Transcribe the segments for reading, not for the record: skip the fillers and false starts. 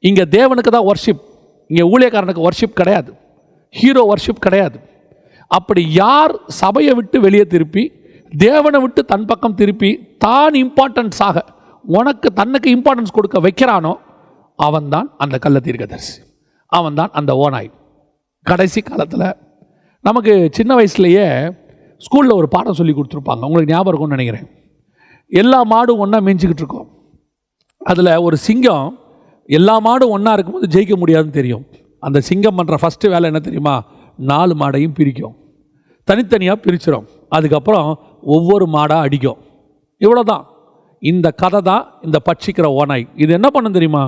இங்கே தேவனுக்கு தான் வர்ஷிப், இங்கே ஊழியக்காரனுக்கு வர்ஷிப் கிடையாது, ஹீரோ வர்ஷிப் கிடையாது. அப்படி யார் சபையை விட்டு வெளியே திருப்பி தேவனை விட்டு தன் பக்கம் திருப்பி தான் இம்பார்ட்டன்ஸாக உனக்கு தன்னுக்கு இம்பார்ட்டன்ஸ் கொடுக்க வைக்கிறானோ அவன்தான் அந்த கள்ள தீர்க்கதரிசி, அவன்தான் அந்த ஓநாய். கடைசி காலத்தில் நமக்கு சின்ன வயசுலேயே ஸ்கூலில் ஒரு பாடம் சொல்லி கொடுத்துருப்பாங்க, உங்களுக்கு ஞாபகம் இருக்கும்னு நினைக்கிறேன். எல்லா மாடும் ஒன்றா மேய்ஞ்சிக்கிட்டு இருக்கோம். அதில் ஒரு சிங்கம் எல்லா மாடும் ஒன்றா இருக்கும்போது ஜெயிக்க முடியாதுன்னு தெரியும். அந்த சிங்கம் பண்ணுற ஃபஸ்ட்டு வேலை என்ன தெரியுமா? 4 மாடையும் பிரிக்கும், தனித்தனியாக பிரிச்சிடும். அதுக்கப்புறம் ஒவ்வொரு மாடாக அடிக்கும். இவ்வளோதான். இந்த கதை தான் இந்த பட்சிக்கிற ஓநாய். இது என்ன பண்ண தெரியுமா?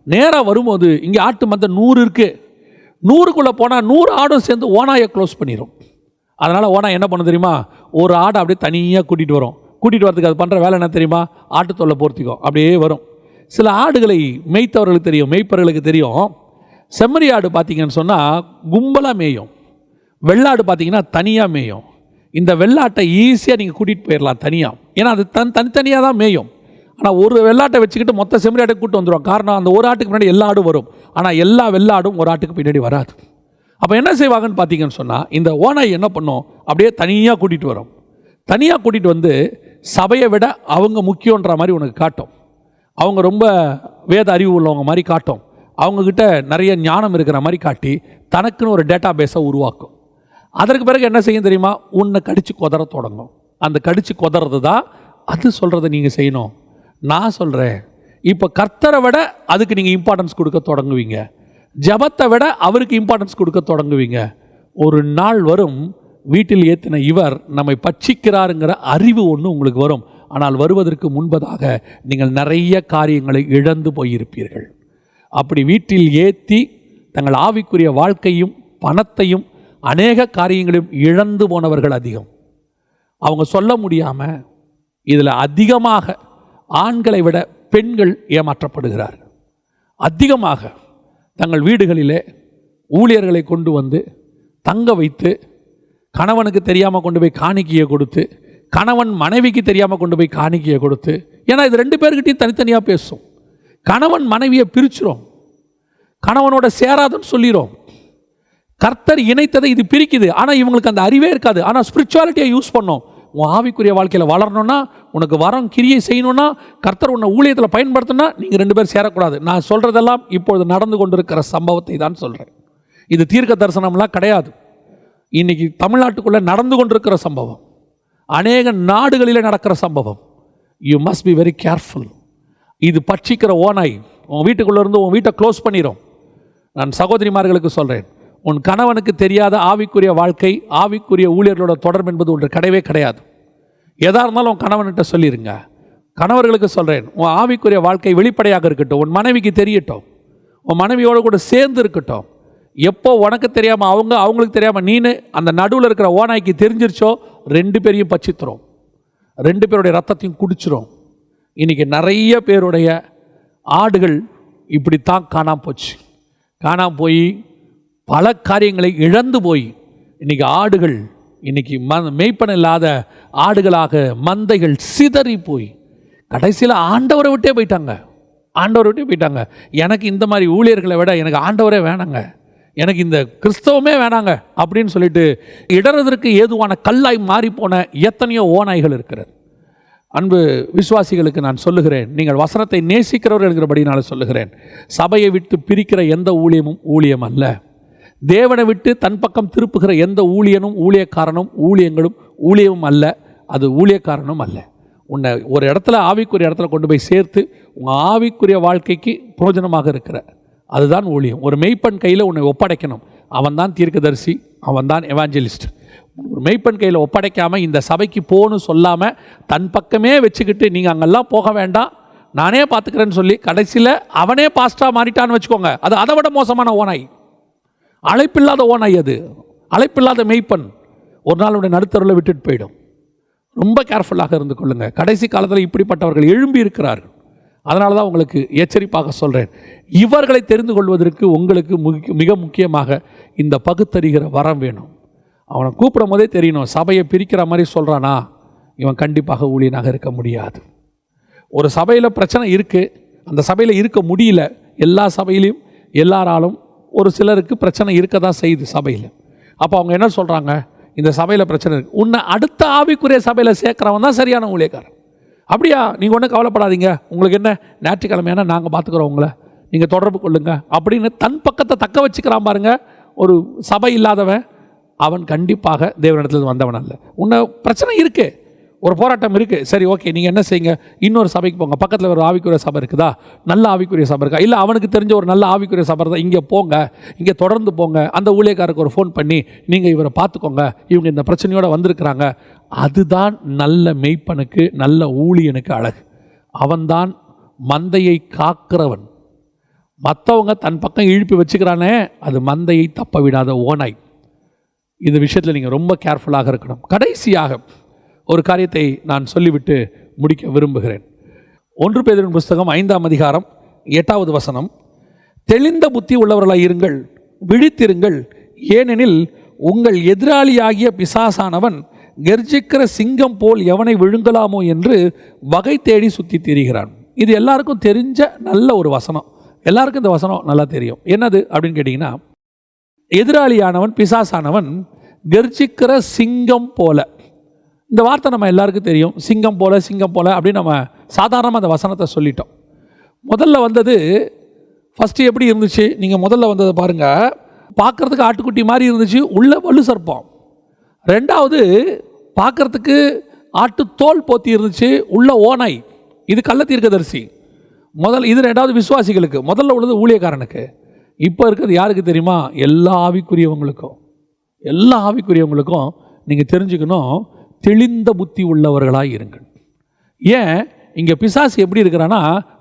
நேராக வரும்போது இங்கே ஆட்டு மந்தை 100 இருக்குது, 100க்குள்ளே போனால் 100 ஆடும் சேர்ந்து ஓநாயை க்ளோஸ் பண்ணிடும். அதனால் ஓனாய் என்ன பண்ண தெரியுமா? ஒரு ஆடை அப்படியே தனியாக கூட்டிகிட்டு வரும். கூட்டிகிட்டு வரதுக்கு அது பண்ணுற வேலை என்ன தெரியுமா? ஆட்டுத்தொல்லை பொறுத்திக்கும், அப்படியே வரும். சில ஆடுகளை மேய்த்தவர்களுக்கு தெரியும், மேய்ப்பவர்களுக்கு தெரியும். செம்மறி ஆடு பார்த்திங்கன்னு சொன்னால் கும்பலாக மேயும், வெள்ளாடு பார்த்திங்கன்னா தனியாக மேயும். இந்த வெள்ளாட்டை ஈஸியாக நீங்கள் கூட்டிகிட்டு போயிடலாம் தனியாக, ஏன்னா அது தனித்தனியாக தான் மேயும். ஆனால் ஒரு வெள்ளாட்டை வச்சுக்கிட்டு மொத்த செம்மறி ஆட்டை கூட்டு வந்துடும். காரணம், அந்த ஒரு ஆட்டுக்கு முன்னாடி எல்லா ஆடும் வரும், ஆனால் எல்லா வெள்ளாடும் ஒரு ஆட்டுக்கு பின்னாடி வராது. அப்போ என்ன செய்வாங்கன்னு பார்த்தீங்கன்னு சொன்னால், இந்த ஓனாய் என்ன பண்ணும்? அப்படியே தனியாக கூட்டிகிட்டு வரும். தனியாக கூட்டிகிட்டு வந்து சபையை விட அவங்க முக்கியன்ற மாதிரி உனக்கு காட்டும். அவங்க ரொம்ப வேத அறிவு உள்ளவங்க மாதிரி காட்டும். அவங்கக்கிட்ட நிறைய ஞானம் இருக்கிற மாதிரி காட்டி தனக்குன்னு ஒரு டேட்டா பேஸை உருவாக்கும். அதற்கு பிறகு என்ன செய்யும் தெரியுமா? உன்னை கடித்து கொதற தொடங்கும். அந்த கடித்து கொதறது தான் அது சொல்கிறத நீங்கள் செய்யணும். நான் சொல்கிறேன், இப்போ கர்த்தரை விட அதுக்கு நீங்கள் இம்பார்ட்டன்ஸ் கொடுக்க தொடங்குவீங்க, ஜபத்தை விட அவருக்கு இம்பார்ட்டன்ஸ் கொடுக்க தொடங்குவீங்க. ஒரு நாள் வரும், வீட்டில் ஏற்றின இவர் நம்மை பட்சிக்கிறாருங்கிற அறிவு ஒன்று உங்களுக்கு வரும். ஆனால் வருவதற்கு முன்பதாக நீங்கள் நிறைய காரியங்களை இழந்து போயிருப்பீர்கள். அப்படி வீட்டில் ஏற்றி தங்கள் ஆவிக்குரிய வாழ்க்கையும் பணத்தையும் அநேக காரியங்களையும் இழந்து போனவர்கள் அதிகம். அவங்க சொல்ல முடியாமல் இதில் அதிகமாக ஆண்களை விட பெண்கள் ஏமாற்றப்படுகிறார்கள். அதிகமாக தங்கள் வீடுகளிலே ஊழியர்களை கொண்டு வந்து தங்க வைத்து கணவனுக்கு தெரியாமல் கொண்டு போய் காணிக்கையை கொடுத்து, கணவன் மனைவிக்கு தெரியாமல் கொண்டு போய் காணிக்கையை கொடுத்து, ஏன்னா இது 2 பேர்கிட்டையும் தனித்தனியாக பேசும். கணவன் மனைவியை பிரிச்சிரும், கணவனோட சேராதுன்னு சொல்லிடும். கர்த்தர் இணைத்ததை இது பிரிக்குது. ஆனால் இவங்களுக்கு அந்த அறிவே இருக்காது. ஆனால் ஸ்பிரிச்சுவாலிட்டியை யூஸ் பண்ணோம். உன் ஆவிக்குரிய வாழ்க்கையில் வளரணும்னா, உனக்கு வரம் கிரியை செய்யணும்னா, கர்த்தர் உன்னை ஊழியத்தில் பயன்படுத்தினா நீங்கள் 2 பேர் சேரக்கூடாது. நான் சொல்கிறதெல்லாம் இப்பொழுது நடந்து கொண்டிருக்கிற சம்பவத்தை தான் சொல்கிறேன். இது தீர்க்க தரிசனம்லாம் கிடையாது. இன்றைக்கி தமிழ்நாட்டுக்குள்ளே நடந்து கொண்டிருக்கிற சம்பவம், அநேக நாடுகளில் நடக்கிற சம்பவம். You must be very careful. இது பட்சிக்கிற ஓனாய் உன் வீட்டுக்குள்ளே இருந்து உன் வீட்டை க்ளோஸ் பண்ணிடும். நான் சகோதரிமார்களுக்கு சொல்கிறேன், உன் கணவனுக்கு தெரியாத ஆவிக்குரிய வாழ்க்கை, ஆவிக்குரிய ஊழியர்களோட தொடர்பு என்பது ஒன்று கிடையவே கிடையாது. எதாக இருந்தாலும் உன் கணவன்கிட்ட சொல்லிடுங்க. கணவர்களுக்கு சொல்கிறேன், உன் ஆவிக்குரிய வாழ்க்கை வெளிப்படையாக இருக்கட்டும், உன் மனைவிக்கு தெரியட்டும், உன் மனைவியோடு கூட சேர்ந்து இருக்கட்டும். எப்போ உனக்கு தெரியாமல் அவங்களுக்கு தெரியாமல் நீனு அந்த நடுவில் இருக்கிற ஓனாய்க்கு தெரிஞ்சிருச்சோ 2 பேரையும் பச்சித்துரும், 2 பேருடைய ரத்தத்தையும் குடிச்சிரும். இன்றைக்கி நிறைய பேருடைய ஆடுகள் இப்படித்தான் காணாமல் போச்சு. காணாமல் போய் பல காரியங்களை இழந்து போய் இன்றைக்கி ஆடுகள் இன்றைக்கி மேய்ப்பன் இல்லாத ஆடுகளாக மந்தைகள் சிதறி போய் கடைசியில் ஆண்டவரை விட்டே போயிட்டாங்க. எனக்கு இந்த மாதிரி ஊழியர்களை விட எனக்கு ஆண்டவரே வேணாங்க, எனக்கு இந்த கிறிஸ்தவமே வேணாங்க அப்படின்னு சொல்லிட்டு இடறதற்கு ஏதுவான கல்லாய் மாறிப்போன எத்தனையோ ஓநாய்கள் இருக்கிறது. அன்பு விசுவாசிகளுக்கு நான் சொல்லுகிறேன், நீங்கள் வசனத்தை நேசிக்கிறவர் என்கிறபடினால சொல்லுகிறேன், சபையை விட்டு பிரிக்கிற எந்த ஊழியமும் ஊழியம் அல்ல. தேவனை விட்டு தன் பக்கம் திருப்புகிற எந்த ஊழியனும் ஊழியக்காரனும் ஊழியங்களும் ஊழியமும் அல்ல, அது ஊழியக்காரனும் அல்ல. உன்னை ஒரு இடத்துல ஆவிக்குரிய இடத்துல கொண்டு போய் சேர்த்து உங்கள் ஆவிக்குரிய வாழ்க்கைக்கு பிரயோஜனமாக இருக்கிற அதுதான் ஊழியம். ஒரு மெய்ப்பன் கையில் உன்னை ஒப்படைக்கணும். அவன் தான் தீர்க்கதரிசி, அவன் தான் எவாஞ்சலிஸ்ட். ஒரு மெய்ப்பன் கையில் ஒப்படைக்காமல் இந்த சபைக்கு போகணும்னு சொல்லாமல் தன் பக்கமே வச்சுக்கிட்டு நீங்கள் அங்கெல்லாம் போக வேண்டாம், நானே பார்த்துக்கிறேன்னு சொல்லி கடைசியில் அவனே பாஸ்டாக மாறிட்டான்னு வச்சுக்கோங்க. அது அதை விட மோசமான ஓனாய், அழைப்பில்லாத ஓனாய். அது அழைப்பில்லாத மெய்ப்பன் ஒரு நாள் உடைய நடுத்தருவில் விட்டுட்டு போயிடும். ரொம்ப கேர்ஃபுல்லாக இருந்து கொள்ளுங்கள். கடைசி காலத்தில் இப்படிப்பட்டவர்கள் எழும்பி இருக்கிறார்கள். அதனால தான் உங்களுக்கு எச்சரிப்பாக சொல்கிறேன், இவர்களை தெரிந்து கொள்வதற்கு உங்களுக்கு மிக முக்கியமாக இந்த பகுத்தறிகிற வரம் வேணும். அவனை கூப்பிடும் போதே தெரியணும், சபையை பிரிக்கிற மாதிரி சொல்கிறானா இவன் கண்டிப்பாக ஊழியனாக இருக்க முடியாது. ஒரு சபையில் பிரச்சனை இருக்குது, அந்த சபையில் இருக்க முடியல, எல்லா சபையிலையும் எல்லாராலும் ஒரு சிலருக்கு பிரச்சனை இருக்க தான் செய்யுது சபையில். அப்போ அவங்க என்ன சொல்கிறாங்க, இந்த சபையில் பிரச்சனை இருக்குது, உன்னை அடுத்த ஆவிக்குரிய சபையில் சேர்க்குறவன் தான் சரியான ஊழியக்காரன். அப்படியா, நீங்கள் ஒன்றும் கவலைப்படாதீங்க, உங்களுக்கு என்ன ஞாயிற்றுக்கிழமையான நாங்கள் பார்த்துக்குறோம், உங்களை நீங்கள் தொடர்பு கொள்ளுங்க அப்படின்னு தன் பக்கத்தை தக்க வச்சுக்கிறான் பாருங்க. ஒரு சபை இல்லாதவன் அவன் கண்டிப்பாக தேவனிடத்தில் வந்தவன் அல்ல. உன்னை பிரச்சனை இருக்குது, ஒரு போராட்டம் இருக்குது, சரி ஓகே, நீங்கள் என்ன செய்யுங்க, இன்னொரு சபைக்கு போங்க, பக்கத்தில் ஒரு ஆவிக்குரிய சபை இருக்குதா, நல்ல ஆவிக்குரிய சபை இருக்கா, இல்லை அவனுக்கு தெரிஞ்ச ஒரு நல்ல ஆவிக்குரிய சபை தான், இங்கே போங்க, இங்கே தொடர்ந்து போங்க, அந்த ஊழியக்காரருக்கு ஒரு ஃபோன் பண்ணி நீங்கள் இவரை பார்த்துக்கோங்க, இவங்க இந்த பிரச்சனையோடு வந்திருக்கிறாங்க. அதுதான் நல்ல மெய்ப்பனுக்கு, நல்ல ஊழியனுக்கு அழகு. அவன்தான் மந்தையை காக்கிறவன். மற்றவங்க தன் பக்கம் இழுப்பி வச்சுக்கிறானே, அது மந்தையை தப்ப விடாத ஓனாய். இந்த விஷயத்தில் நீங்கள் ரொம்ப கேர்ஃபுல்லாக இருக்கணும். கடைசியாக ஒரு காரியத்தை நான் சொல்லிவிட்டு முடிக்க விரும்புகிறேன். 1 பேதுருவின் புஸ்தகம் 5ஆம் அதிகாரம் 8வது வசனம், தெளிந்த புத்தி உள்ளவர்களாய் இருங்கள், விழித்திருங்கள், ஏனெனில் உங்கள் எதிராளியாகிய பிசாசானவன் கர்ஜிக்கிற சிங்கம் போல் எவனை விழுங்கலாமோ என்று வகை தேடி சுற்றி திரிகிறான். இது எல்லாருக்கும் தெரிஞ்ச நல்ல ஒரு வசனம். எல்லாருக்கும் இந்த வசனம் நல்லா தெரியும். என்னது அப்படின்னு கேட்டிங்கன்னா, எதிராளியானவன் பிசாசானவன் கர்ஜிக்கிற சிங்கம் போல. இந்த வார்த்தை நம்ம எல்லாருக்கும் தெரியும். சிங்கம் போல சிங்கம் போல அப்படின்னு நம்ம சாதாரணமாக அந்த வசனத்தை சொல்லிட்டோம். முதல்ல வந்தது ஃபஸ்ட்டு எப்படி இருந்துச்சு, நீங்கள் முதல்ல வந்ததை பாருங்கள், பார்க்குறதுக்கு ஆட்டுக்குட்டி மாதிரி இருந்துச்சு, உள்ள வலு சர்ப்பம். ரெண்டாவது பார்க்குறதுக்கு ஆட்டு தோல் போத்தி இருந்துச்சு, உள்ள ஓனாய். இது கள்ள தீர்க்கதரிசி. இது ரெண்டாவது விசுவாசிகளுக்கு. முதல்ல உள்ளது ஊழியக்காரனுக்கு. இப்போ இருக்கிறது யாருக்கு தெரியுமா, எல்லா ஆவிக்குரியவங்களுக்கும். எல்லா ஆவிக்குரியவங்களுக்கும் நீங்கள் தெரிஞ்சுக்கணும், தெளிந்த புத்தி உள்ளவர்களாக இருங்கள். ஏன் இங்கே பிசாசு எப்படி இருக்கிறான்னா,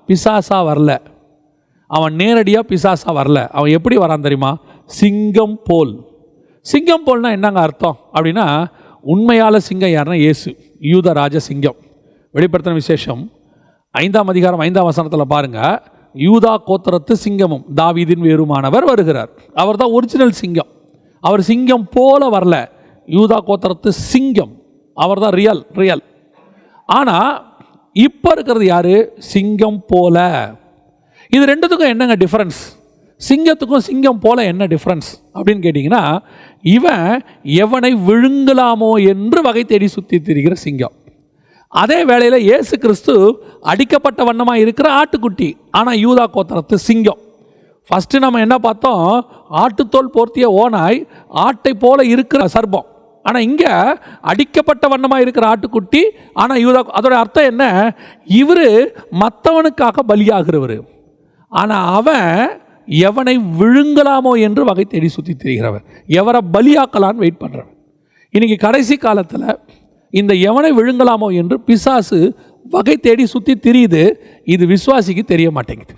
பிசாசா வரல, அவன் நேரடியாக பிசாசா வரல. அவன் எப்படி வரான் தெரியுமா, சிங்கம் போல். சிங்கம் போல்னா என்னங்க அர்த்தம் அப்படின்னா, உண்மையால் சிங்கம் யாருன்னா இயேசு, யூதராஜ சிங்கம். வெளிப்படுத்தின விசேஷம் 5ஆம் அதிகாரம் 5ஆம் வசனத்தில் பாருங்கள், யூதா கோத்திரத்து சிங்கமும் தாவீதின் வேறுமானவர் வருகிறார். அவர் தான் ஒரிஜினல் சிங்கம். அவர் சிங்கம் போல வரல, யூதா கோத்திரத்து சிங்கம், அவர் தான் ரியல். ஆனால் இப்போ இருக்கிறது யாரு, சிங்கம் போல. இது ரெண்டுத்துக்கும் என்னங்க டிஃப்ரென்ஸ், சிங்கத்துக்கும் சிங்கம் போல என்ன டிஃப்ரென்ஸ் அப்படின்னு கேட்டிங்கன்னா, இவன் எவனை விழுங்கலாமோ என்று வகை தேடி சுற்றி திரிகிற சிங்கம். அதே வேளையில் இயேசு கிறிஸ்து அடிக்கப்பட்ட வண்ணமாக இருக்கிற ஆட்டுக்குட்டி, ஆனால் யூதா கோத்திரத்து சிங்கம். ஃபஸ்ட்டு நம்ம என்ன பார்த்தோம், ஆட்டுத்தோல் போர்த்திய ஓனாய், ஆட்டை போல இருக்கிற சர்ப்பம். ஆனால் இங்கே அடிக்கப்பட்ட வண்ணமாக இருக்கிற ஆட்டுக்குட்டி, ஆனால் யூதா. அதோட அர்த்தம் என்ன, இவர் மற்றவனுக்காக பலியாகிறவர், ஆனால் அவன் எவனை விழுங்கலாமோ என்று வகை தேடி சுற்றி திரிகிறவர், எவரை பலியாக்கலான்னு வெயிட் பண்ணுறவன். இன்றைக்கி கடைசி காலத்தில் இந்த எவனை விழுங்கலாமோ என்று பிசாசு வகை தேடி சுற்றி திரியுது. இது விசுவாசிக்கு தெரிய மாட்டேங்குது.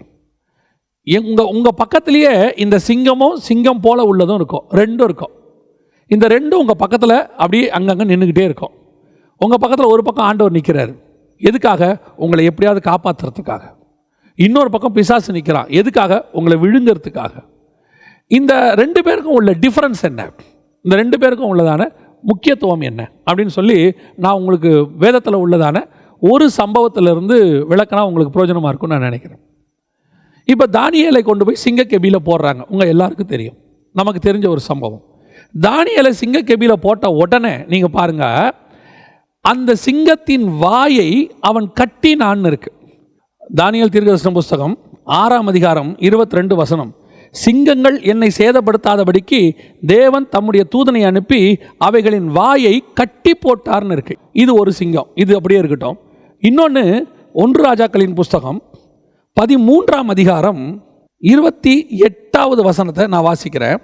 உங்கள் பக்கத்துலேயே இந்த சிங்கமும் சிங்கம் போல உள்ளதும் இருக்கும், ரெண்டும் இருக்கும். இந்த ரெண்டும் உங்கள் பக்கத்தில் அப்படியே அங்கங்கே நின்றுக்கிட்டே இருக்கும். உங்கள் பக்கத்தில் ஒரு பக்கம் ஆண்டவர் நிற்கிறார், எதுக்காக, உங்களை எப்படியாவது காப்பாற்றுறதுக்காக. இன்னொரு பக்கம் பிசாசு நிற்கிறான், எதுக்காக, உங்களை விழுங்கிறதுக்காக. இந்த ரெண்டு பேருக்கும் உள்ள டிஃப்ரென்ஸ் என்ன, இந்த ரெண்டு பேருக்கும் உள்ளதான முக்கியத்துவம் என்ன அப்படின்னு சொல்லி நான் உங்களுக்கு வேதத்தில் உள்ளதான ஒரு சம்பவத்திலிருந்து விளக்கினா உங்களுக்கு பிரயோஜனமாக இருக்கும்னு நான் நினைக்கிறேன். இப்போ தானியேலை கொண்டு போய் சிங்கக்கெபியில் போடுறாங்க. உங்கள் எல்லாருக்கும் தெரியும், நமக்கு தெரிஞ்ச ஒரு சம்பவம். தானியேலை சிங்கக்கெபியில் போட்ட உடனே நீங்கள் பாருங்கள், அந்த சிங்கத்தின் வாயை அவன் கட்டினான்னு இருக்கு. தானியேல் தீர்க்கதரிசன புஸ்தகம் 6ஆம் அதிகாரம் 22 வசனம், சிங்கங்கள் என்னை சேதப்படுத்தாதபடிக்கு தேவன் தம்முடைய தூதனை அனுப்பி அவைகளின் வாயை கட்டி போட்டார்னு இருக்கு. இது ஒரு சிங்கம், இது அப்படியே இருக்கட்டும். இன்னொன்று 1 ராஜாக்களின் புஸ்தகம் 13ஆம் அதிகாரம் 28வது வசனத்தை நான் வாசிக்கிறேன்.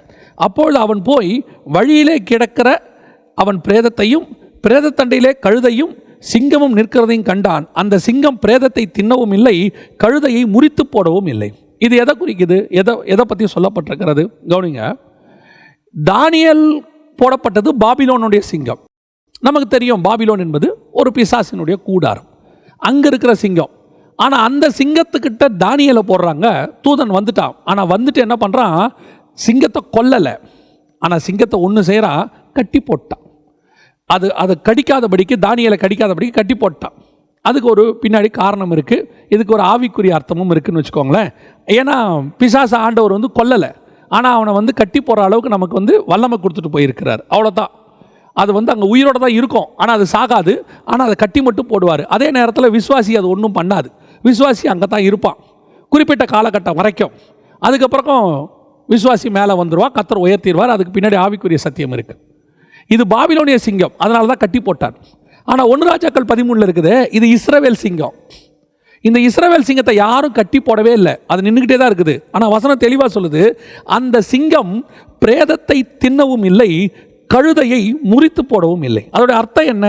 அப்பொழுது அவன் போய் வழியிலே கிடக்கிற அவன் பிரேதத்தையும் பிரேதத்தண்டையிலே கழுதையும் சிங்கமும் நிற்கிறதையும் கண்டான். அந்த சிங்கம் பிரேதத்தை தின்னவும் இல்லை, கழுதையை முறித்து போடவும் இல்லை. இது எதை குறிக்குது, எதை பற்றி சொல்லப்பட்டிருக்கிறது கவனிங்க. தானியேல் போடப்பட்டது பாபிலோனுடைய சிங்கம். நமக்கு தெரியும், பாபிலோன் என்பது ஒரு பிசாசினுடைய கூடாரம், அங்கே இருக்கிற சிங்கம். ஆனால் அந்த சிங்கத்துக்கிட்ட தானியேலை போடுறாங்க. தூதன் வந்துட்டான், ஆனால் வந்துட்டு என்ன பண்ணுறான், சிங்கத்தை கொல்லலை, ஆனால் சிங்கத்தை ஒன்று செய்கிறான், கட்டி போட்டான். அதை கடிக்காதபடிக்கு, தானியேலை கடிக்காதபடிக்கு கட்டி போட்டான். அதுக்கு ஒரு பின்னாடி காரணம் இருக்குது. இதுக்கு ஒரு ஆவிக்குரிய அர்த்தமும் இருக்குதுன்னு வச்சுக்கோங்களேன். ஏன்னா பிசாசு ஆண்டவர் வந்து கொல்லலை, ஆனால் அவனை வந்து கட்டி போகிற அளவுக்கு நமக்கு வந்து வல்லமை கொடுத்துட்டு போயிருக்கிறார், அவ்வளோதான். அது வந்து அங்கே உயிரோடு தான் இருக்கும், ஆனால் அது சாகாது, ஆனால் அதை கட்டி மட்டும் போடுவார். அதே நேரத்தில் விசுவாசி அது ஒன்றும் பண்ணாது, விசுவாசி அங்கே தான் இருப்பான் குறிப்பிட்ட காலகட்டம் வரைக்கும். அதுக்கப்புறம் விசுவாசி மேலே வந்துடுவான், கர்த்தர் உயர்த்திடுவார். அதுக்கு பின்னாடி ஆவிக்குரிய சத்தியம் இருக்குது. இது பாபிலோனிய சிங்கம், அதனால தான் கட்டி போட்டார். ஆனால் 1 ராஜாக்கள் 13 இருக்குது, இது இஸ்ரவேல் சிங்கம். இந்த இஸ்ரவேல் சிங்கத்தை யாரும் கட்டி போடவே இல்லை, அது நின்றுக்கிட்டே தான் இருக்குது. ஆனால் வசனம் தெளிவாக சொல்லுது, அந்த சிங்கம் பிரேதத்தை தின்னவும் இல்லை, கழுதையை முறித்து போடவும் இல்லை. அதோட அர்த்தம் என்ன?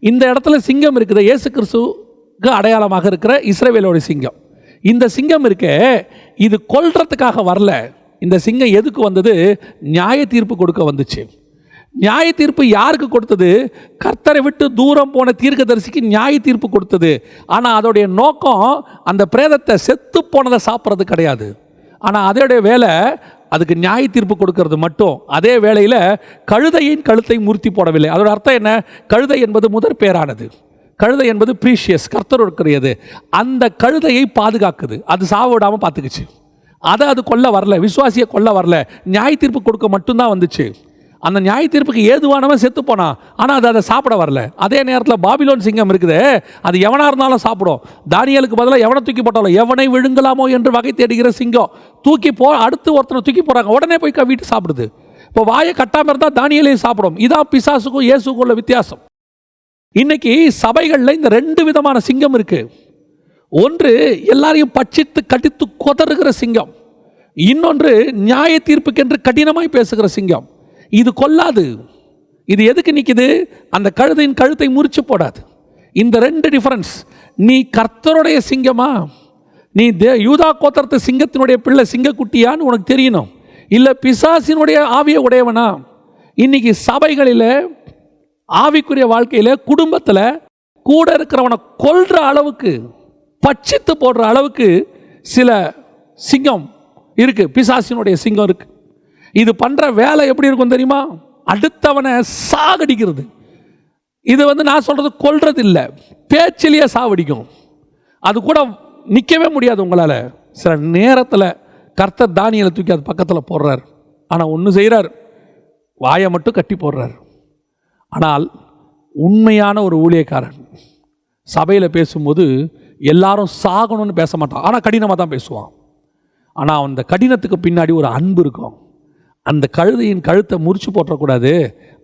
இந்த இடத்துல சிங்கம் இருக்குது, இயேசு கிறிஸ்துவுக்கு அடையாளமாக இருக்கிற இஸ்ரவேலோட சிங்கம். இந்த சிங்கம் இருக்கே, இது கொல்றதுக்காக வரல. இந்த சிங்கம் எதுக்கு வந்தது? நியாய தீர்ப்பு கொடுக்க வந்துச்சு. நியாய தீர்ப்பு யாருக்கு கொடுத்தது? கர்த்தரை விட்டு தூரம் போன தீர்க்கதரிசிக்கு நியாய தீர்ப்பு கொடுத்தது. ஆனால் அதோடைய நோக்கம் அந்த பிரேதத்தை செத்து போனதை சாப்பிட்றது கிடையாது. ஆனால் அதோடைய வேலை அதுக்கு நியாய தீர்ப்பு கொடுக்கறது மட்டும். அதே வேளையில் கழுதையின் கழுத்தை முறித்து போடவில்லை. அதோட அர்த்தம் என்ன? கழுதை என்பது முதற் பேரானது, கழுதை என்பது ப்ரீஷியஸ், கர்த்தருடையது. அந்த கழுதையை பாதுகாக்குது, அது சாவ விடாமல் பார்த்துக்குச்சு. அது கொல்ல வரல, விசுவாசியை கொல்ல வரல, நியாய தீர்ப்பு கொடுக்க மட்டும்தான் வந்துச்சு. அந்த நியாய தீர்ப்புக்கு ஏதுவானவன் செத்து போனான், ஆனால் அதை சாப்பிட வரல. அதே நேரத்தில் பாபிலோன் சிங்கம் இருக்குது, அது எவனாக இருந்தாலும் சாப்பிடும். தானியேலுக்கு பதிலாக எவனை தூக்கி போட்டாலும் எவனை விழுங்கலாமோ என்று வகை தேடுகிற சிங்கம் அடுத்து ஒருத்தனை தூக்கி போகிறாங்க, உடனே போய் வீட்டு சாப்பிடுது. இப்போ வாயை கட்டாமல் இருந்தால் தானியேலையும் சாப்பிடும். இதான் பிசாசுக்கும் இயேசுக்கும் உள்ள வித்தியாசம். இன்னைக்கு சபைகளில் இந்த 2 விதமான சிங்கம் இருக்கு. ஒன்று எல்லாரையும் பட்சித்து கடித்து கொதறுகிற சிங்கம், இன்னொன்று நியாய தீர்ப்புக்கென்று கடினமாய் பேசுகிற சிங்கம். இது கொல்லாது. இது எதுக்கு நிற்குது? அந்த கழுதையின் கழுத்தை முறிச்சு போடாது. இந்த 2 டிஃபரன்ஸ். நீ கர்த்தருடைய சிங்கமா, நீ யூதா கோத்திரத்து சிங்கத்தினுடைய பிள்ளை, சிங்கக்குட்டியான்னு உனக்கு தெரியணும். இல்லை பிசாசினுடைய ஆவியை உடையவனா? இன்னைக்கு சபைகளில், ஆவிக்குரிய வாழ்க்கையில், குடும்பத்தில் கூட இருக்கிறவனை கொல்ற அளவுக்கு, பட்சித்து போடுற அளவுக்கு சில சிங்கம் இருக்கு, பிசாசினுடைய சிங்கம் இருக்கு. இது பண்ற வேலை எப்படி இருக்கும் தெரியுமா? அடுத்தவனை சாகடிக்கிறது. இது வந்து நான் சொல்றது கொல்றது இல்லை, பேச்சிலேயே சாவடிக்கும். அது கூட நிற்கவே முடியாது உங்களால். சில நேரத்தில் கர்த்தர் தானியேலை தூக்கி அது பக்கத்தில் போடுறார், ஆனால் ஒன்று செய்கிறார், வாயை மட்டும் கட்டி போடுறார். ஆனால் உண்மையான ஒரு ஊழியக்காரன் சபையில் பேசும்போது எல்லாரும் சாகணும்னு பேச மாட்டான், ஆனால் கடினமாக தான் பேசுவான். ஆனால் அந்த கடினத்துக்கு பின்னாடி ஒரு அன்பு இருக்கும். அந்த கழுதையின் கழுத்தை முறிச்சு போட்டக்கூடாது,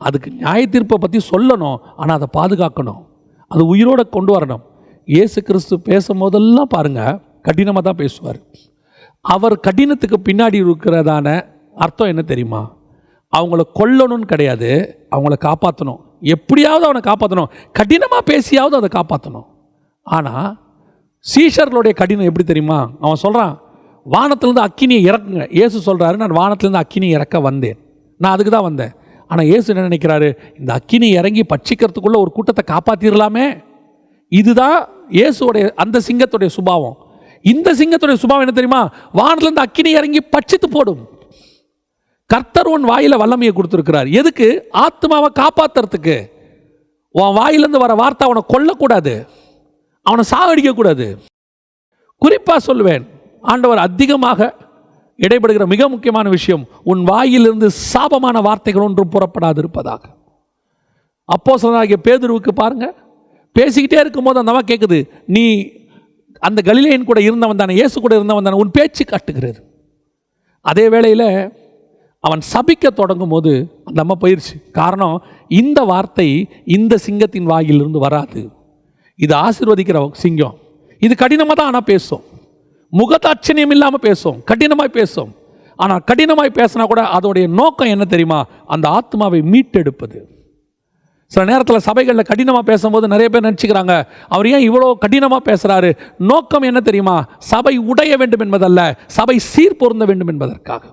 அதுக்கு நியாய தீர்ப்பை பற்றி சொல்லணும், ஆனால் அதை பாதுகாக்கணும், அது உயிரோடு கொண்டு வரணும். இயேசு கிறிஸ்து பேசும்போதெல்லாம் பாருங்கள் கடினமாக தான் பேசுவார். அவர் கடினத்துக்கு பின்னாடி இருக்கிறதான அர்த்தம் என்ன தெரியுமா? அவங்கள கொல்லணும்னு கிடையாது, அவங்கள காப்பாற்றணும். எப்படியாவது அவனை காப்பாற்றணும், கடினமாக பேசியாவது அதை காப்பாற்றணும். ஆனால் சீஷர்களுடைய கடினம் எப்படி தெரியுமா? அவன் சொல்கிறான், வானத்திலேருந்து அக்கினியை இறக்குங்க. இயேசு சொல்கிறாரு, நான் வானத்திலேருந்து அக்கினியை இறக்க வந்தேன், நான் அதுக்கு தான் வந்தேன். ஆனால் இயேசு என்ன நினைக்கிறாரு? இந்த அக்கினி இறங்கி பட்சிக்கிறதுக்குள்ளே ஒரு கூட்டத்தை காப்பாற்றிடலாமே. இதுதான் இயேசுடைய அந்த சிங்கத்துடைய சுபாவம். இந்த சிங்கத்துடைய சுபாவம் என்ன தெரியுமா? வானத்திலேருந்து அக்கினி இறங்கி பட்சித்து போடும். கர்த்தர் உன் வாயில வல்லமையை கொடுத்துருக்கிறார். எதுக்கு? ஆத்மாவை காப்பாற்றுறதுக்கு. உன் வாயிலிருந்து வர வார்த்தை அவனை கொல்லக்கூடாது, அவனை சாகடிக்கக்கூடாது. குறிப்பாக சொல்லுவேன், ஆண்டவர் அதிகமாக இடைபடுகிற மிக முக்கியமான விஷயம், உன் வாயிலிருந்து சாபமான வார்த்தைகள் ஒன்றும் புறப்படாது இருப்பதாக. அப்போஸ்தலனாகிய பேதுருவுக்கு பாருங்க, பேசிக்கிட்டே இருக்கும்போது அந்த அம்மா கேட்குது, நீ அந்த கலிலேயன் கூட இருந்தவன் தானே, இயேசு கூட இருந்தவன் தானே, உன் பேச்சு காட்டுகிறது. அதே வேளையில் அவன் சபிக்க தொடங்கும் போது அந்த அம்மா போயிடுச்சு. காரணம், இந்த வார்த்தை இந்த சிங்கத்தின் வாயிலிருந்து வராது. இது ஆசீர்வதிக்கிற சிங்கம். இது கடினமாக தான் ஆனால் பேசும், முகதாட்சணியம் இல்லாமல் பேசும், கடினமாய் பேசும். ஆனால் கடினமாய் பேசினா கூட அதோடைய நோக்கம் என்ன தெரியுமா? அந்த ஆத்மாவை மீட்டெடுப்பது. சில நேரத்தில் சபைகளில் கடினமாக பேசும்போது நிறைய பேர் நினச்சிக்கிறாங்க, அவர் ஏன் இவ்வளோ கடினமாக பேசுகிறாரு? நோக்கம் என்ன தெரியுமா? சபை உடைய வேண்டும் என்பதல்ல, சபை சீர் பொருந்த வேண்டும் என்பதற்காக.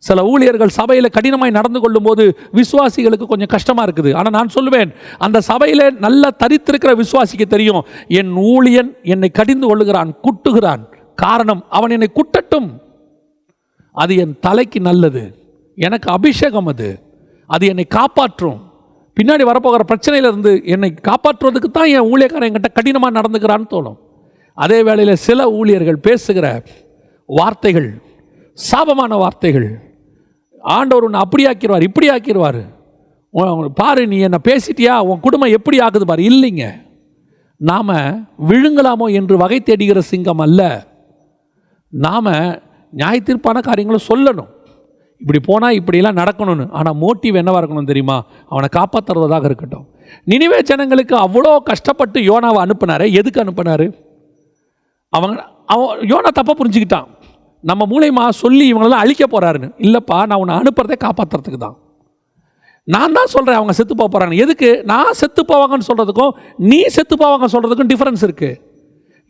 சில ஊழியர்கள் சபையில் கடினமாய் நடந்து கொள்ளும் போது விசுவாசிகளுக்கு கொஞ்சம் கஷ்டமாக இருக்குது. ஆனால் நான் சொல்லுவேன், அந்த சபையில் நல்ல தரித்திருக்கிற விசுவாசிக்கு தெரியும், என் ஊழியன் என்னை கடிந்து கொள்ளுகிறான், குட்டுகிறான். காரணம், அவன் என்னை குட்டட்டும், அது என் தலைக்கு நல்லது, எனக்கு அபிஷேகம், அது என்னை காப்பாற்றும். பின்னாடி வரப்போகிற பிரச்சனையிலிருந்து என்னை காப்பாற்றுவதற்கு தான் என் ஊழியக்காரன் என்கிட்ட கடினமாக நடந்துக்கிறான்னு தோணும். அதே வேளையில் சில ஊழியர்கள் பேசுகிற வார்த்தைகள் சாபமான வார்த்தைகள். ஆண்டவர் உன்னை அப்படி ஆக்கிடுவார், இப்படி ஆக்கிடுவார், பாரு நீ என்ன பேசிட்டியா, உன் குடும்பம் எப்படி ஆகுது பாரு. இல்லைங்க, நாம் விழுங்கலாமோ என்று வகை தேடுகிற சிங்கம் அல்ல. நாம் நியாயத்தீர்ப்பான காரியங்களை சொல்லணும், இப்படி போனால் இப்படியெல்லாம் நடக்கணும்னு. ஆனால் மோட்டிவ் என்னவாக இருக்கணும் தெரியுமா? அவனை காப்பாற்றுறதாக இருக்கட்டும். நினிவே ஜனங்களுக்கு அவ்வளோ கஷ்டப்பட்டு யோனாவை அனுப்புனாரு. எதுக்கு அனுப்புனார்? அவன் யோனா தப்பாக புரிஞ்சுக்கிட்டான், நம்ம மூலயமா சொல்லி இவங்களெல்லாம் அழிக்க போகிறாருன்னு. இல்லைப்பா, நான் உன்னை அனுப்புறதே காப்பாற்றுறதுக்கு தான். நான் தான் சொல்கிறேன் அவங்க செத்து போக போகிறாங்க. எதுக்கு? நான் செத்து போவாங்கன்னு சொல்கிறதுக்கும் நீ செத்து போவாங்கன்னு சொல்கிறதுக்கும் டிஃப்ரென்ஸ் இருக்குது.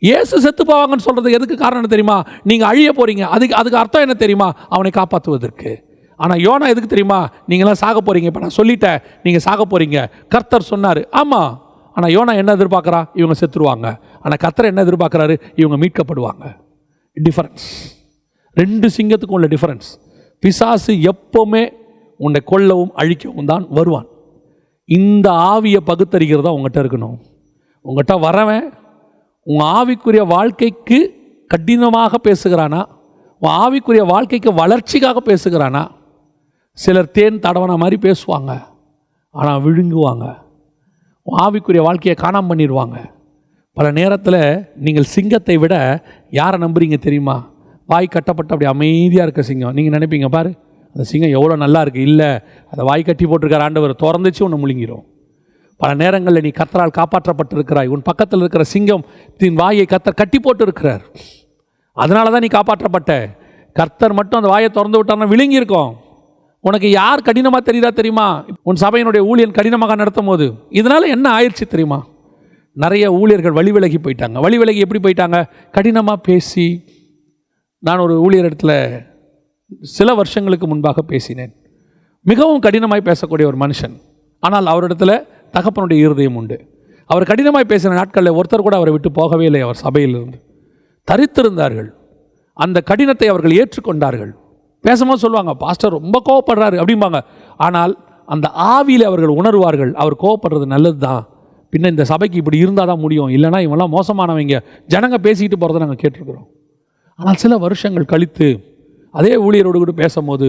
இயேசு செத்து போவாங்கன்னு சொல்கிறதுக்கு எதுக்கு காரணம் தெரியுமா? நீங்கள் அழிய போகிறீங்க, அதுக்கு அர்த்தம் என்ன தெரியுமா? அவனை காப்பாற்றுவதற்கு. ஆனால் யோனா எதுக்கு தெரியுமா? நீங்களாம் சாக போகிறீங்க, இப்போ நான் சொல்லிட்டேன் நீங்கள் சாக போகிறீங்க, கர்த்தர் சொன்னார். ஆமாம், ஆனால் யோனா என்ன எதிர்பார்க்குறா? இவங்க செத்துருவாங்க. ஆனால் கர்த்தர் என்ன எதிர்பார்க்குறாரு? இவங்க மீட்கப்படுவாங்க. டிஃபரன்ஸ். ரெண்டு சிங்கத்துக்கும் உள்ள டிஃபரன்ஸ். பிசாசு எப்போவுமே உன்னை கொல்லவும் அழிக்கவும் தான் வருவான். இந்த ஆவியை பகுத்தறிகிறதா உங்கள்கிட்ட இருக்கணும். உங்கள்கிட்ட வரவன் உன் ஆவிக்குரிய வாழ்க்கைக்கு கடினமாக பேசுகிறானா, உன் ஆவிக்குரிய வாழ்க்கைக்கு வளர்ச்சிக்காக பேசுகிறானா? சிலர் தேன் தடவன மாதிரி பேசுவாங்க, ஆனால் விழுங்குவாங்க, உன் ஆவிக்குரிய வாழ்க்கையை காணாமல் பண்ணிடுவாங்க. பல நேரத்தில் நீங்கள் சிங்கத்தை விட யாரை நம்புறீங்க தெரியுமா? வாய் கட்டப்பட்ட அப்படி அமைதியாக இருக்க சிங்கம். நீங்கள் நினைப்பீங்க, பாரு அந்த சிங்கம் எவ்வளோ நல்லா இருக்குது. இல்லை, அதை வாய் கட்டி போட்டிருக்கார் ஆண்டவர், திறந்துச்சு ஒன்று முழுங்கிடும். பல நேரங்களில் நீ கர்த்தரால் காப்பாற்றப்பட்டிருக்கிறாய். உன் பக்கத்தில் இருக்கிற சிங்கம் தின் வாயை கர்த்தர் கட்டி போட்டு இருக்கிறார். அதனால தான் நீ காப்பாற்றப்பட்ட. கர்த்தர் மட்டும் அந்த வாயை திறந்து விட்டார்னா விழுங்கி இருக்கும். உனக்கு யார் கடினமாக தெரியுதா தெரியுமா? உன் சபையினுடைய ஊழியன் கடினமாக நடத்தும் போது. இதனால் என்ன ஆயிடுச்சு தெரியுமா? நிறைய ஊழியர்கள் வழி விலகி போயிட்டாங்க. வழி விலகி எப்படி போயிட்டாங்க? கடினமாக பேசி. நான் ஒரு ஊழியர் இடத்துல சில வருஷங்களுக்கு முன்பாக பேசினேன். மிகவும் கடினமாய் பேசக்கூடிய ஒரு மனுஷன். ஆனால் அவரிடத்துல தகப்பனுடைய இருதயம் உண்டு. அவர் கடினமாய் பேசின நாட்களில் ஒருத்தர் கூட அவரை விட்டு போகவே இல்லை. அவர் சபையிலிருந்து தரித்திருந்தார்கள். அந்த கடினத்தை அவர்கள் ஏற்றுக்கொண்டார்கள். பேசும்போது சொல்லுவாங்க, பாஸ்டர் ரொம்ப கோவப்படுறாரு அப்படிம்பாங்க. ஆனால் அந்த ஆவியில் அவர்கள் உணர்வார்கள், அவர் கோவப்படுறது நல்லது தான், பின்ன இந்த சபைக்கு இப்படி இருந்தால் தான் முடியும், இல்லைனா இவங்கெல்லாம் மோசமானவங்க, ஜனங்க பேசிக்கிட்டு போகிறத நாங்கள் கேட்டிருக்கிறோம். ஆனால் சில வருஷங்கள் கழித்து அதே ஊழியரோடு கூட பேசும்போது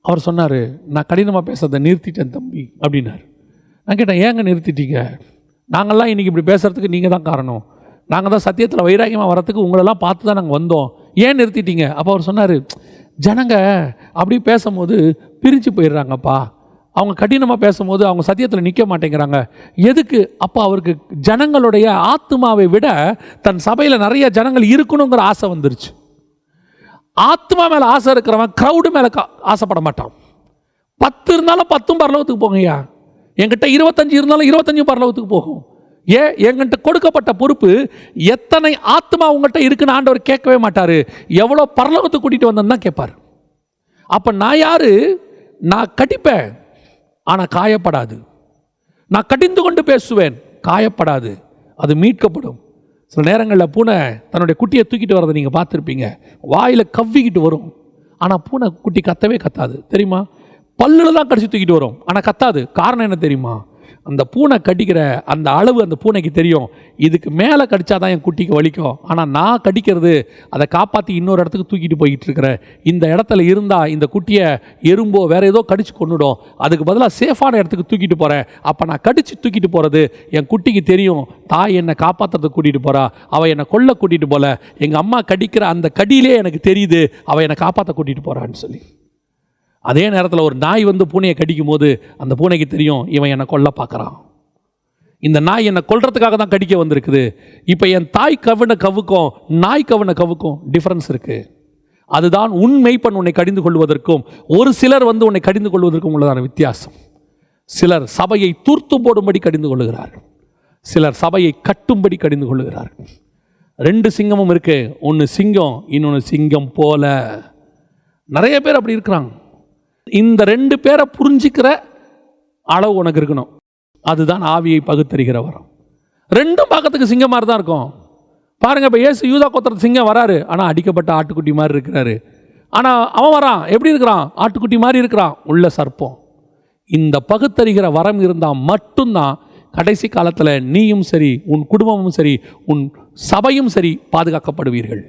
அவர் சொன்னார், நான் கடினமாக பேசுறதை நிறுத்திட்டேன் தம்பி அப்படின்னார். நான் கேட்டேன், ஏங்க நிறுத்திட்டீங்க? நாங்கள்லாம் இன்றைக்கி இப்படி பேசுகிறதுக்கு நீங்கள் தான் காரணம். நாங்கள் தான் சத்தியத்தில் வைராகியமாக வரத்துக்கு உங்களெல்லாம் பார்த்து தான் நாங்கள் வந்தோம், ஏன் நிறுத்திட்டீங்க? அப்போ அவர் சொன்னார், ஜனங்க அப்படி பேசும்போது பிரிஞ்சு போயிடுறாங்கப்பா, அவங்க கடினமாக பேசும்போது அவங்க சத்தியத்தில் நிற்க மாட்டேங்கிறாங்க. எதுக்கு? அப்போ அவருக்கு ஜனங்களுடைய ஆத்மாவை விட தன் சபையில் நிறைய ஜனங்கள் இருக்கணுங்கிற ஆசை வந்துருச்சு. ஆத்மா மேலே ஆசை இருக்கிறவன் க்ரௌடு மேலே ஆசைப்பட மாட்டான். 10 இருந்தாலும் 10 பரலோகத்துக்கு போங்கய்யா, என்கிட்ட 25 இருந்தாலும் 25 பரலோகத்துக்கு போகும். என்கிட்ட கொடுக்கப்பட்ட பொறுப்பு எத்தனை ஆத்மா உங்கள்கிட்ட இருக்குன்னு ஆண்டவர் கேட்கவே மாட்டார், எவ்வளோ பரலோகத்துக்கு கூட்டிகிட்டு வந்தேன்னு தான் கேட்பார். அப்போ நான் யார்? நான் கடிப்பேன், ஆனால் காயப்படாது. நான் கடிந்து கொண்டு பேசுவேன், காயப்படாது, அது மீட்கப்படும். சில நேரங்களில் பூனை தன்னுடைய குட்டியை தூக்கிட்டு வரதை நீங்கள் பார்த்துருப்பீங்க. வாயில் கவ்விக்கிட்டு வரும், ஆனால் பூனை குட்டி கத்தவே கத்தாது தெரியுமா? பல்லில் தான் கடிச்சு தூக்கிட்டு வரும், ஆனால் கத்தாது. காரணம் என்ன தெரியுமா? அந்த பூனை கடிக்கிற அந்த அளவு அந்த பூனைக்கு தெரியும், இதுக்கு மேலே கடித்தா தான் என் குட்டிக்கு வலிக்கும், ஆனால் நான் கடிக்கிறது அதை காப்பாற்றி இன்னொரு இடத்துக்கு தூக்கிட்டு போய்கிட்டு இருக்கிறேன். இந்த இடத்துல இருந்தால் இந்த குட்டியை எறும்போ வேறு ஏதோ கடிச்சு கொண்டுடும், அதுக்கு பதிலாக சேஃபான இடத்துக்கு தூக்கிட்டு போகிறேன். அப்போ நான் கடிச்சு தூக்கிட்டு போகிறது என் குட்டிக்கு தெரியும், தாய் என்னை காப்பாற்றுறதுக்கு கூட்டிகிட்டு போகிறா, அவள் என்னை கொல்ல கூட்டிகிட்டு போகல, எங்கள் அம்மா கடிக்கிற அந்த கடியிலே எனக்கு தெரியுது அவள் என்னை காப்பாற்ற கூட்டிகிட்டு போகிறான்னு சொல்லி. அதே நேரத்தில் ஒரு நாய் வந்து பூனையை கடிக்கும் போது அந்த பூனைக்கு தெரியும், இவன் என்னை கொல்ல பார்க்குறான், இந்த நாய் என்னை கொல்றதுக்காக தான் கடிக்க வந்திருக்குது. இப்போ என் தாய் கவுன கவுக்கும் நாய் கவுன கவுக்கும் டிஃப்ரென்ஸ் இருக்குது. அதுதான் உண்மைப்பன் உன்னை கடிந்து கொள்வதற்கும் ஒரு சிலர் வந்து உன்னை கடிந்து கொள்வதற்கும் உள்ளதான வித்தியாசம். சிலர் சபையை தூர்த்து போடும்படி கடிந்து கொள்ளுகிறார்கள், சிலர் சபையை கட்டும்படி கடிந்து கொள்ளுகிறார்கள். 2 சிங்கமும் இருக்கு, ஒன்று சிங்கம், இன்னொன்று சிங்கம் போல. நிறைய பேர் அப்படி இருக்கிறாங்க. இந்த 2 பேரை புரிஞ்சிக்கிற அளவு உனக்கு இருக்கணும். அதுதான் ஆவியை பகுத்தறிகிற வரம். 2 பார்க்கறதுக்கு சிங்கம் மாதிரி தான் இருக்கும். பாருங்க, இப்போ இயேசு யூதா கோத்திரத்து சிங்கம் வராரு, ஆனால் அடிக்கப்பட்ட ஆட்டுக்குட்டி மாதிரி இருக்கிறாரு. ஆனால் அவன் வரான் எப்படி இருக்கிறான்? ஆட்டுக்குட்டி மாதிரி இருக்கிறான், உள்ள சர்ப்பம். இந்த பகுத்தறிகிற வரம் இருந்தால் மட்டும்தான் கடைசி காலத்தில் நீயும் சரி, உன் குடும்பமும் சரி, உன் சபையும் சரி பாதுகாக்கப்படுவீர்கள்.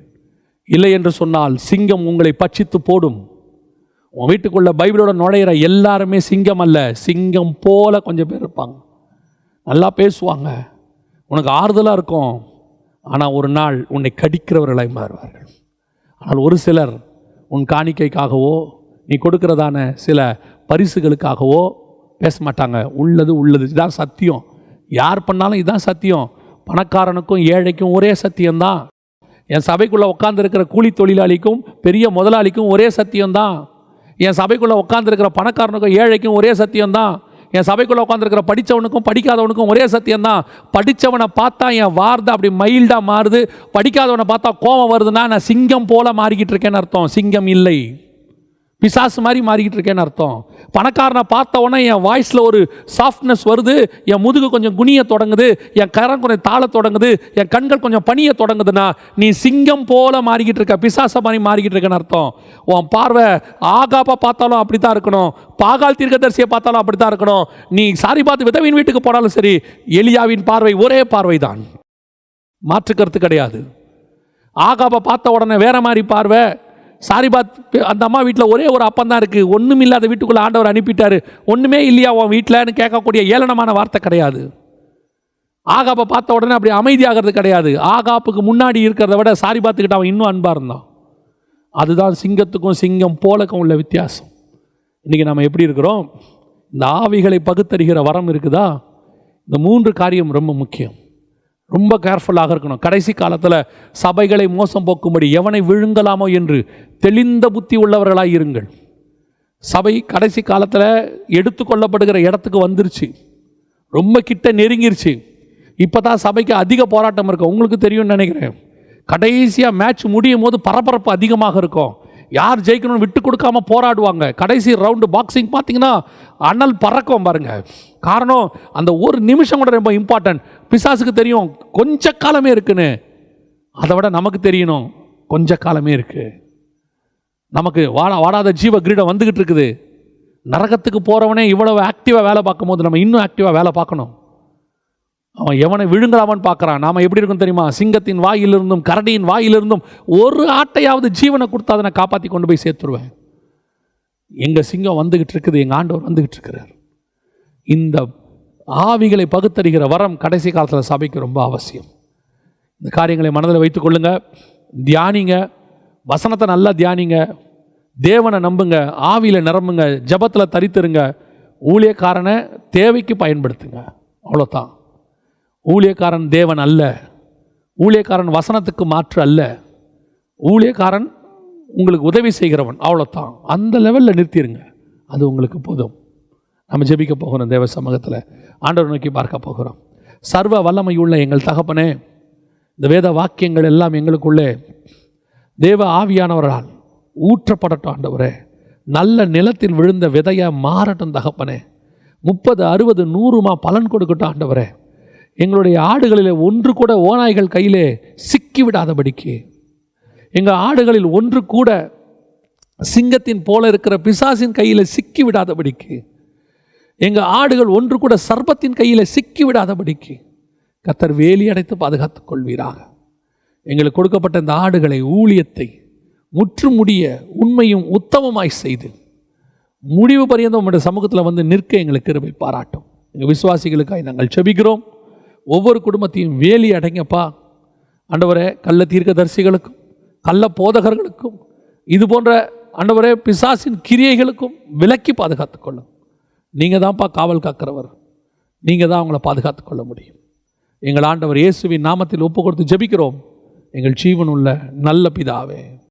இல்லை என்று சொன்னால் சிங்கம் உங்களை பட்சித்து போடும். உன் வீட்டுக்குள்ள பைபிளோட நுழையிற எல்லாருமே சிங்கம் அல்ல, சிங்கம் போல கொஞ்சம் பேர் இருப்பாங்க. நல்லா பேசுவாங்க, உனக்கு ஆறுதலாக இருக்கும். ஆனால் ஒரு நாள் உன்னை கடிக்கிறவர்களாய் மாறுவார்கள். ஆனால் ஒரு சிலர் உன் காணிக்கைக்காகவோ நீ கொடுக்கிறதான சில பரிசுகளுக்காகவோ பேச மாட்டாங்க. உள்ளது உள்ளது, இதுதான் சத்தியம். யார் பண்ணாலும் இதுதான் சத்தியம். பணக்காரனுக்கும் ஏழைக்கும் ஒரே சத்தியம்தான். என் சபைக்குள்ளே உட்காந்துருக்கிற கூலி தொழிலாளிக்கும் பெரிய முதலாளிக்கும் ஒரே சத்தியம்தான். என் சபைக்குள்ளே உட்காந்துருக்கிற பணக்காரனுக்கும் ஏழைக்கும் ஒரே சத்தியம்தான். என் சபைக்குள்ளே உட்காந்துருக்கிற படித்தவனுக்கும் படிக்காதவனுக்கும் ஒரே சத்தியம்தான். படித்தவனை பார்த்தா என் வார்த்தை அப்படி மைல்டாக மாறுது, படிக்காதவனை பார்த்தா கோபம் வருதுன்னா நான் சிங்கம் போல மாறிக்கிட்டு இருக்கேன்னு அர்த்தம். சிங்கம் இல்லை, பிசாசு மாதிரி மாறிக்கிட்டு இருக்கேன்னு அர்த்தம். பணக்காரனை பார்த்த உடனே என் வாய்ஸில் ஒரு சாஃப்ட்னஸ் வருது, என் முதுகு கொஞ்சம் குனிய தொடங்குது, என் கரம் கொஞ்சம் தாழ தொடங்குது, என் கண்கள் கொஞ்சம் பணிய தொடங்குதுன்னா நீ சிங்கம் போல மாறிக்கிட்டு இருக்க, பிசாசை மாதிரி மாறிக்கிட்டு இருக்கேன்னு அர்த்தம். உன் பார்வை ஆகாப்பா பார்த்தாலும் அப்படி தான் இருக்கணும், பாகால் தீர்க்கதரிசியை பார்த்தாலும் அப்படி தான் இருக்கணும். நீ சாரிபாத் விதவின் வீட்டுக்கு போனாலும் சரி, எலியாவின் பார்வை ஒரே பார்வை தான், மாற்றுக்கருத்து கிடையாது. ஆகாப்பை பார்த்த உடனே வேற மாதிரி பார்வை. சாரிபாத் அந்த அம்மா வீட்டில் ஒரே ஒரு அப்பம் தான் இருக்குது, ஒன்றும் இல்லாத வீட்டுக்குள்ளே ஆண்டவர் அனுப்பிட்டாரு. ஒன்றுமே இல்லையா உன் வீட்டில்னு கேட்கக்கூடிய ஏளனமான வார்த்தை கிடையாது. ஆகாப்பை பார்த்த உடனே அப்படி அமைதியாகிறது கிடையாது. ஆகாப்புக்கு முன்னாடி இருக்கிறத விட சாரிபாத்துக்கிட்ட அவன் இன்னும் அன்பாக இருந்தான். அதுதான் சிங்கத்துக்கும் சிங்கம் போலக்கும் உள்ள வித்தியாசம். இன்றைக்கி நம்ம எப்படி இருக்கிறோம்? இந்த ஆவிகளை பகுத்தறிகிற வரம் இருக்குதா? இந்த 3 காரியம் ரொம்ப முக்கியம். ரொம்ப கேர்ஃபுல்லாக இருக்கணும். கடைசி காலத்தில் சபைகளை மோசம் போக்கும்படி எவனை விழுங்கலாமோ என்று தெளிந்த புத்தி உள்ளவர்களாக இருங்கள். சபை கடைசி காலத்தில் எடுத்துக்கொள்ளப்படுகிற இடத்துக்கு வந்துருச்சு, ரொம்ப கிட்ட நெருங்கிருச்சு. இப்போ தான் சபைக்கு அதிக போராட்டம் இருக்கும். உங்களுக்கு தெரியும்னு நினைக்கிறேன். கடைசியாக மேட்ச் முடியும் போது பரபரப்பு அதிகமாக இருக்கும். யார் ஜெயிக்கணும்னு விட்டு கொடுக்காம போராடுவாங்க. கடைசி ரவுண்டு பாக்ஸிங் பார்த்தீங்கன்னா அனல் பறக்கும் பாருங்க. காரணம் அந்த ஒரு நிமிஷம் கூட ரொம்ப இம்பார்ட்டன்ட். பிசாசுக்கு தெரியும் கொஞ்ச காலமே இருக்குன்னு, அதை விட நமக்கு தெரியணும் கொஞ்ச காலமே இருக்கு. நமக்கு வாடாத ஜீவ கிரீடம் வந்துக்கிட்டு இருக்குது. நரகத்துக்கு போகிறவனே இவ்வளவு ஆக்டிவாக வேலை பார்க்கும் போது நம்ம இன்னும் ஆக்டிவாக வேலை பார்க்கணும். அவன் எவனை விழுங்கலாமன்னு பார்க்குறான். நாம் எப்படி இருக்கும் தெரியுமா? சிங்கத்தின் வாயிலிருந்தும் கரடியின் வாயிலிருந்தும் ஒரு ஆட்டையாவது ஜீவனை கொடுத்தா அதை நான் காப்பாற்றி கொண்டு போய் சேர்த்துருவேன். எங்கள் சிங்கம் வந்துக்கிட்டு இருக்குது, எங்கள் ஆண்டவர் வந்துக்கிட்டு இருக்கிறார். இந்த ஆவிகளை பகுத்தறிகிற வரம் கடைசி காலத்தில் சபைக்கு ரொம்ப அவசியம். இந்த காரியங்களை மனதில் வைத்துக் கொள்ளுங்க, தியானிங்க, வசனத்தை நல்லா தியானிங்க, தேவனை நம்புங்க, ஆவியில் நிரம்புங்க, ஜபத்தில் தரித்திருங்க, ஊழியக்காரனை தேவைக்கு பயன்படுத்துங்க. அவ்வளோதான். ஊழியக்காரன் தேவன் அல்ல, ஊழியக்காரன் வசனத்துக்கு மாற்று அல்ல, ஊழியக்காரன் உங்களுக்கு உதவி செய்கிறவன், அவ்வளோதான். அந்த லெவலில் நிறுத்திடுங்க, அது உங்களுக்கு போதும். நம்ம ஜெபிக்க போகிறோம். தேவ சமூகத்தில் ஆண்டவர் நோக்கி பார்க்க போகிறோம். சர்வ வல்லமையுள்ள எங்கள் தகப்பனே, இந்த வேத வாக்கியங்கள் எல்லாம் எங்களுக்குள்ளே தேவ ஆவியானவரால் ஊற்றப்படட்டும் ஆண்டவரே. நல்ல நிலத்தில் விழுந்த விதையை மாறட்டும் தகப்பனே. 30, 60, 100 பலன் கொடுக்கட்டும் ஆண்டவரே. எங்களுடைய ஆடுகளில் ஒன்று கூட ஓநாய்கள் கையிலே சிக்கி விடாதபடிக்கு, எங்கள் ஆடுகளில் ஒன்று கூட சிங்கத்தின் போல இருக்கிற பிசாசின் கையில் சிக்கி விடாதபடிக்கு, எங்கள் ஆடுகள் ஒன்று கூட சர்ப்பத்தின் கையில் சிக்கி விடாதபடிக்கு கர்த்தர் வேலி அடைத்து பாதுகாத்துக் கொள்வீராக. எங்களுக்கு கொடுக்கப்பட்ட இந்த ஆடுகளை, ஊழியத்தை முற்றுமுடிய உண்மையும் உத்தமமாய் செய்து முடிவு பரியந்தம் உங்களுடைய சமூகத்தில் வந்து நிற்க எங்களுக்கு கிருபை பாராட்டும். எங்கள் விசுவாசிகளுக்காய் நாங்கள் செபிக்கிறோம். ஒவ்வொரு குடும்பத்தையும் வேலி அடைங்கப்பா ஆண்டவரே. கள்ள தீர்க்கதரிசிகளுக்கும் கள்ள போதகர்களுக்கும் இது போன்ற ஆண்டவரே பிசாசின் கிரியைகளுக்கும் விலக்கி பாதுகாத்து கொள்ளும். நீங்கள் தான்ப்பா காவல் காக்கிறவர், நீங்கள் தான் அவங்கள பாதுகாத்து கொள்ள முடியும். எங்கள் ஆண்டவர் இயேசுவின் நாமத்தில் ஒப்பு கொடுத்து ஜெபிக்கிறோம் எங்கள் ஜீவனுள்ள நல்ல பிதாவே.